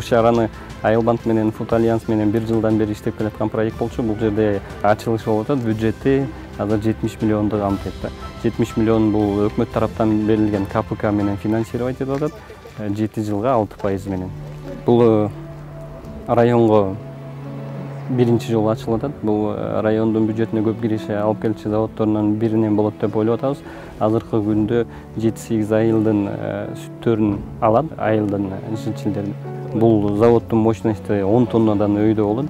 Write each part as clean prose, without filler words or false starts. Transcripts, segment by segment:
бул шараны Айыл банк менен Food Alliance менен 1 жылдан бери иштеп келаткан проект болчу. Бул жерде ачылыш болуп атат. Бюджети азыр 70 миллионду камтыйт. 70 миллион бул өкмөт тараптан берилген КПК менен финансировать этип атат. 7 жылга 6% менен. Бул районго биринчи жолу ачылып атат. Бул райондун бюджетине көп киреше алып келчү заводдорунун биринен болот деп ойлоп атабыз. Азыркы күндө 7-8 айылдын сүттөрүн алат, айылдын жинчилдерин. Бул заводдун мощности 10 тоннадан өйдө болот.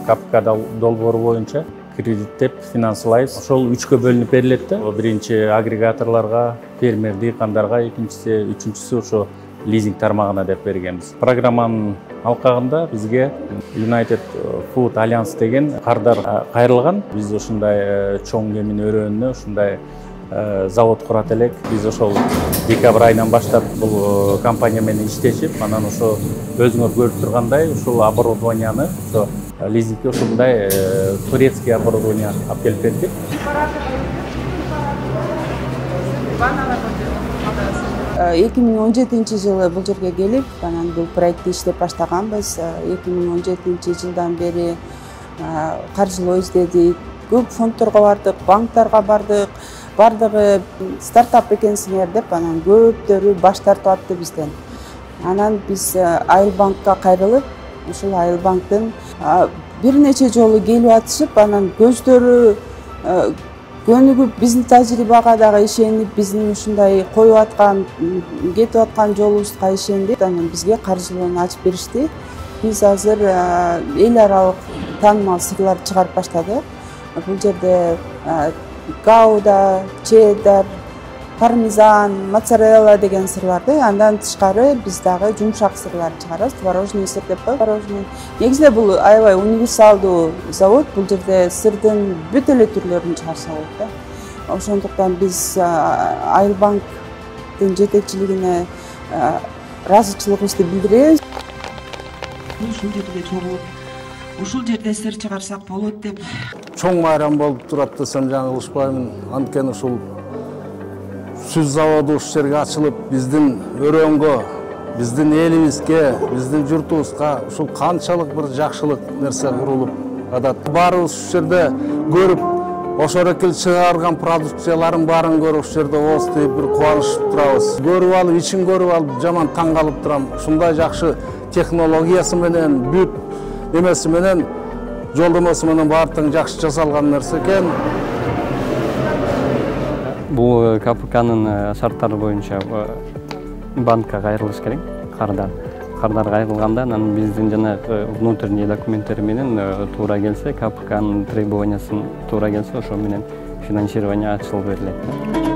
КПК долбоору боюнча кредиттеп финансылайбыз. Ошол 3кө бөлүнүп берилет да. Биринчи агрегаторлорго, фермер дыйкандарга, экинчиси, үчүнчүсү ошо лизинг тармагына деп бергенбиз. Программанын алкагында бизге United Food Alliance деген кардар кайрылган. Биз ушундай чоң эмин өрөөнүнө ушундай завод курат элек. Биз ошол декабрь айынан баштап бул компания менен иштешип, анан ошо өзүңөр көрүп тургандай ушул оборудованияны ошо лизингге ушундай турецкий оборудование алып келип бердик. 2017 жылы бул жерге келип, анан бул проектти иштеп баштаганбыз. 2017 жылдан бери каржылоо издедик, көп фондторго бардык, банктарга бардык. Бардыгы стартап экенсиңер деп, анан көптөрү баш тартып атты бизден. Анан биз Айыл банкка кайрылып, ушул Айыл банктын бир нече жолу келип атышып, анан көздөрү көнүгүп, биздин тажрыйбага дагы ишенип, биздин ушундай коюп аткан, кетип аткан жолубузга ишенди. Анан бизге каржылоону ачып беришти. Биз азыр эл аралык таанымал сырларды чыгарып баштадык. Бул жерде гауда, чеддер, пармезан, моцарелла деген сырларды, андан тышкары биз дагы жумшак сырларды чыгарабыз. Творожный сыр деп коет. Творожный. Негизинде бул аябай универсалдуу завод. Бул жерде сырдын бүт эле түрлөрүн чыгарса болот да. Ошондуктан биз Айыл банктын жетекчилигине ыраазычылыгыбызды билдиребиз. Ушул жерге чогулуп, ушул жерде сыр чыгарсак болот деп. Чоң майрам болуп турат десем жаңылышпаймын. Анткени ушул сүт заводу ушул жерге ачылып, биздин өрөөнгө, биздин элибизге, биздин журтубузга ушул канчалык бир жакшылык нерсе курулуп атат. Баарыбыз ушул жерде көрүп, ошол экил чыгарган продукцияларын баарын көрүп, ушул жерде ооз тийип бир кубанышып турабыз. Көрүп алып, ичин көрүп алып, жаман таң калып турам. Ушундай жакшы технологиясы менен, бүт эмеси менен, жолдомосу менен баардыгы жакшы жасалган нерсе экен. Бул КПКнын шарттары боюнча банкка кайрылыш керек, кардар кайрылганда, анан биздин жанагы внутренний документтери менен туура келсе, КПКнын требованиясын туура келсе, ошо менен финансирование ачылып берилет.